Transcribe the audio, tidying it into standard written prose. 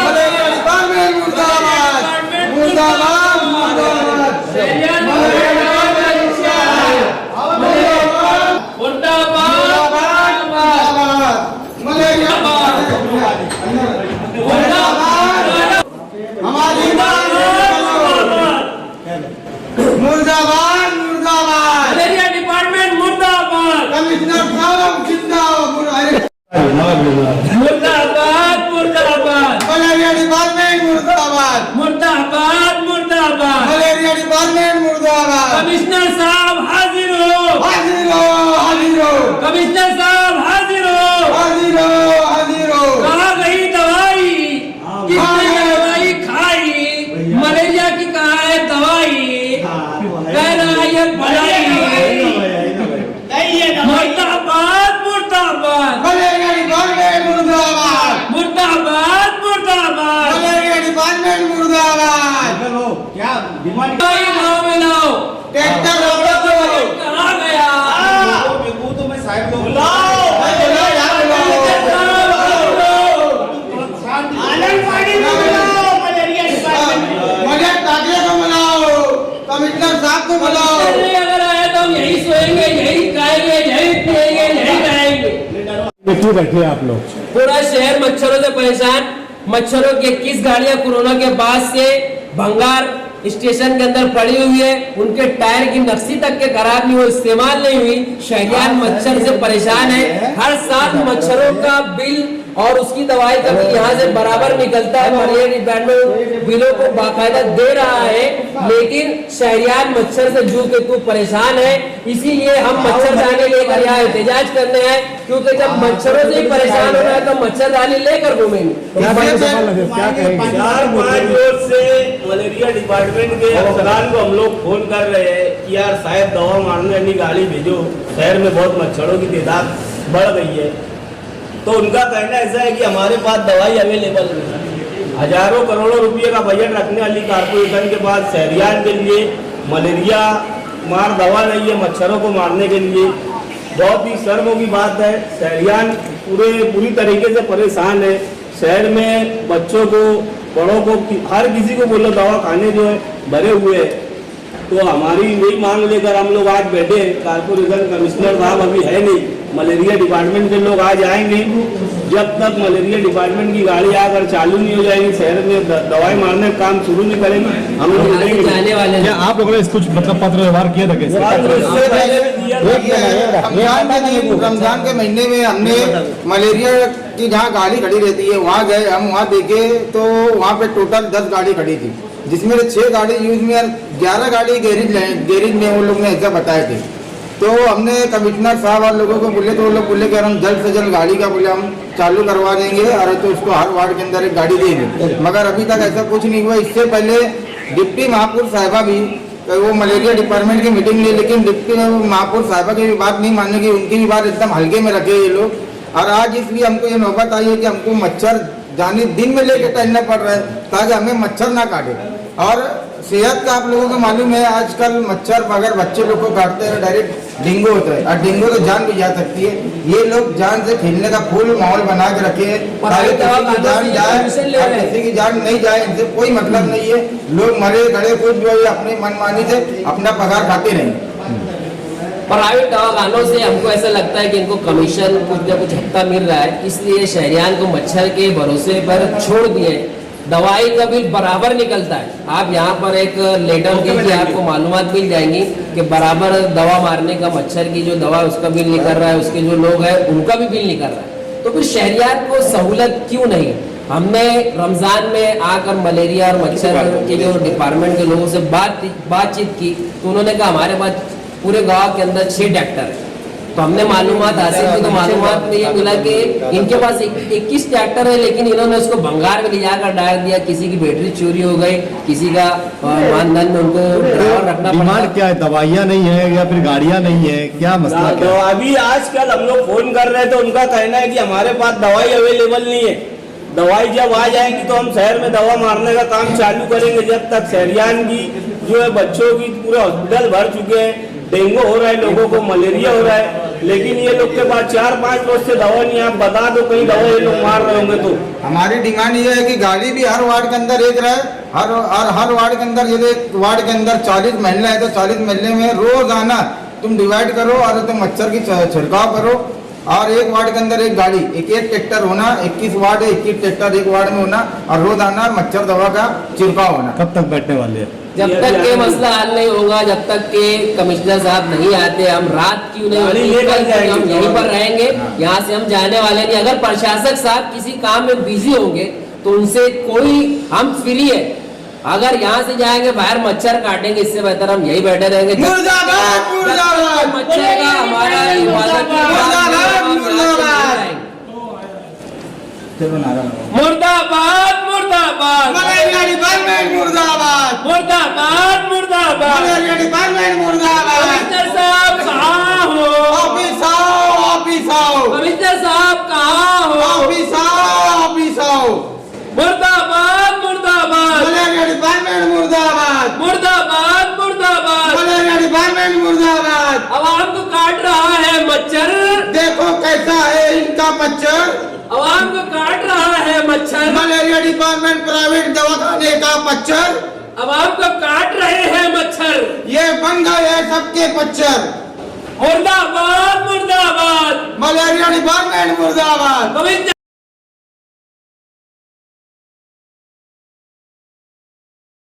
Malaria department मुर्दाबाद, मुर्दाबाद, मुर्दाबाद, मलेरिया हमारी मुर्दाबाद, मुर्दाबाद, मलेरिया डिपार्टमेंट मुर्दाबाद, कमिश्नर साहब जिंदाबाद, मुर्दाबाद मुर्दाबाद, मलेरिया डिपार्टमेंट मुर्दाबाद, मुर्दाबाद मुर्दाबाद, मलेरिया डिपार्टमेंट मुर्दाबाद, कमिश्नर साहब हाजिर हो, हाजिर हो, हाजिर हो, कमिश्नर साहब हाजिर हो, हाजिर हो, हाजिर हो। कहाँ गई दवाई, किसने दवाई खाई, मलेरिया की कहाँ है दवाई, कह रहा है पढ़ाई, मुर्दाबाद मुर्दाबाद, मलेरिया डिपार्टमेंट मुर्दाबाद, मुर्दाबाद मुर्दाबाद, मलेरिया डिपार्टमेंट मुर्दाबाद। क्या डिमांड दवाई गाँव में लाओ, ट्रैक्टर कहाँ गया, तो मैं साहब को मगर ताकि को बुलाओ, कमिश्नर साहब को बुलाओ। अगर आए तो हम यही सोएंगे, यही खाएंगे, यही पिएंगे, यही रहेंगे। क्यों बैठे आप लोग? पूरा शहर मच्छरों से परेशान। मच्छरों की 21 गाड़ियां कोरोना के बाद से भंगार स्टेशन के अंदर पड़ी हुई है, उनके टायर की नक्शी तक के खराब नहीं हुई, इस्तेमाल नहीं हुई। शहरियान मच्छर से परेशान है। हर साल मच्छरों का बिल और उसकी दवाई का बिल यहाँ से बराबर निकलता है। मलेरिया डिपार्टमेंट बिलों को बाकायदा दे रहा है, लेकिन शहरियान मच्छर से जूझ के तू परेशान है। इसीलिए हम मच्छरदानी लेकर यहाँ एहतजाज करने हैं, क्योंकि जब मच्छरों से ही परेशान हो रहा है तो मच्छरदानी लेकर घूमेंगे। क्या कहेंगे? 4-5 रोज से मलेरिया डिपार्टमेंट के अफसरान को हम लोग फोन कर रहे हैं कि यार साहब दवा मारने वाली गाड़ी भेजो, शहर में बहुत मच्छरों की तादाद बढ़ गई है। तो उनका कहना ऐसा है कि हमारे पास दवाई अवेलेबल नहीं। हजारों करोड़ों रुपए का बजट रखने वाली कारपोरेशन के पास शहरियान के लिए मलेरिया मार दवा नहीं है मच्छरों को मारने के लिए। बहुत ही शर्म की बात है। शहरियान पूरी तरीके से परेशान है। शहर में बच्चों को, बड़ों को, हर किसी को बोलो दवा खाने जो है भरे हुए है। तो हमारी यही मांग लेकर हम लोग आज बैठे। कारपोरेशन कमिश्नर साहब अभी है नहीं, मलेरिया डिपार्टमेंट के लोग आज आएंगे। जब तक मलेरिया डिपार्टमेंट की गाड़ी आकर चालू नहीं हो जाएगी, शहर में दवाई मारने का काम शुरू नहीं करेंगे, हम लोग जाने वाले हैं। क्या आप लोगों ने कुछ मतलब पत्र व्यवहार किया था? कैसे रमजान के महीने में हमने मलेरिया की जहाँ गाड़ी खड़ी रहती है वहाँ गए। हम वहाँ देखे तो वहाँ पे टोटल 10 गाड़ी खड़ी थी, जिसमें 6 गाड़ी यूज में, 11 गाड़ी गैरेज में वो लोग ने ऐसा बताए थे। तो हमने कमिश्नर साहब और लोगों को बोले तो वो लोग बोले कि हम जल्द से जल्द गाड़ी का बोले हम चालू करवा देंगे, और तो उसको हर वार्ड के अंदर एक गाड़ी देंगे। मगर अभी तक ऐसा कुछ नहीं हुआ। इससे पहले डिप्टी महापौर साहिबा भी वो मलेरिया डिपार्टमेंट की मीटिंग ली, लेकिन डिप्टी महापौर साहिबा की भी बात नहीं मानने की, उनकी भी बात एकदम हल्के में रखे ये लोग। और आज इसलिए हमको ये नौबत आई है कि हमको मच्छर जाने दिन में लेके टहलना पड़ रहा है ताकि हमें मच्छर ना काटे। और सेहत का आप लोगों को मालूम है, आजकल मच्छर अगर बच्चे लोग को काटते हैं डायरेक्ट डेंगू होता है, और डेंगू तो जान भी जा सकती है। ये लोग जान से खेलने का फुल माहौल बना के रखे हैं ताकि किसी की जान जाए और किसी की जान नहीं जाए, इनसे कोई मतलब नहीं है। लोग मरे गड़े कुछ जो है अपनी मनमानी से अपना पगार खाते रहें। प्राइवेट दवाखानों से हमको ऐसा लगता है कि इनको कमीशन कुछ न कुछ हफ्ता मिल रहा है, इसलिए शहरियान को मच्छर के भरोसे पर छोड़ दिए। दवाई का बिल बराबर निकलता है। आप यहाँ पर एक लेटर दीजिए, आपको मालूमात मिल जाएंगी कि बराबर दवा मारने का, मच्छर की जो दवा उसका बिल निकल रहा है, उसके जो लोग हैं उनका भी बिल निकल रहा है। तो फिर शहरियात को सहूलत क्यों नहीं? हमने रमजान में आकर मलेरिया और मच्छर के जो डिपार्टमेंट के लोगों से बातचीत की, तो उन्होंने कहा हमारे पास पूरे गांव के अंदर 6 ट्रैक्टर है। तो हमने मालूमात हासिल की, तो मालूमात में ये मिला कि इनके पास 21 ट्रैक्टर है, लेकिन इन्होंने उसको भंगार में ले जाकर डाल दिया। किसी की बैटरी चोरी हो गई, किसी का मानधन में उनको ड्राइवर रखना पड़ा। डिमांड क्या है? दवाइयाँ नहीं है या फिर गाड़ियाँ नहीं है? क्या मसला तो अभी आजकल हम लोग फोन कर रहे हैं तो उनका कहना है कि हमारे पास दवाई अवेलेबल नहीं है। दवाई जब आ जाएगी तो हम शहर में दवा मारने का काम चालू करेंगे। जब तक शहरियान की जो है बच्चों की पूरे हॉस्पिटल भर चुके हैं, डेंगू हो रहा है, लोगों को मलेरिया हो रहा है, लेकिन ये लोग के पास 4-5 रोज से दवा नहीं है। आप बता दो कहीं दवा ये लोग मार रहे होंगे तो। हमारी डिमांड ये है कि गाड़ी भी हर वार्ड के अंदर एक रहे, हर वार्ड के अंदर, यदि वार्ड के अंदर 40 महिला है तो 40 महिला में रोजाना तुम डिवाइड करो और तुम मच्छर की छिड़काव करो। और एक वार्ड के अंदर एक गाड़ी, एक ट्रैक्टर होना, 21 वार्ड है, 21 ट्रैक्टर एक वार्ड में होना और रोजाना मच्छर दवा का छिड़काव होना। कब तक बैठने वाले हैं? जब तक ये मसला हल नहीं होगा, जब तक के कमिश्नर साहब नहीं आते, हम रात क्यों नहीं गाड़ी होती, लेकर कल तक जाएंगे। हम यहीं पर रहेंगे, यहाँ से हम जाने वाले नहीं। अगर प्रशासक साहब किसी काम में बिजी होंगे तो उनसे कोई, हम फ्री है। अगर यहाँ से जाएंगे बाहर मच्छर काटेंगे, इससे बेहतर हम यही बैठे रहेंगे। मुर्दाबाद, मुर्दाबाद, मच्छर का हमारा हिफाजत की मुर्दाबाद, मुर्दाबाद। मुर्दाबाद मुर्दाबाद मलेरिया डिपार्टमेंट मुर्दाबाद, मुर्दाबाद मुर्दाबाद। मलेरिया डिपार्टमेंट मुर्दाबाद। कमिश्नर साहब कहाँ हो? ऑफिस आओ, ऑफिस आओ, कमिश्नर साहब कहाँ हो? ऑफिस आओ, ऑफिस आओ। मुर्दाबाद मुर्दाबाद मलेरिया डिपार्टमेंट मुर्दाबाद, मुर्दाबाद मुर्दाबाद। मलेरिया डिपार्टमेंट मुर्दाबाद। आवाम को काट रहा है मच्छर, देखो कैसा है इनका मच्छर, आवाम को काट रहा है मच्छर। मलेरिया डिपार्टमेंट प्राइवेट दवाखाने का मच्छर, आवाम को काट रहे हैं मच्छर। ये बन गए हैं सबके मच्छर। मुर्दाबाद मुर्दाबाद। मलेरिया डिपार्टमेंट मुर्दाबाद। कमिश्नर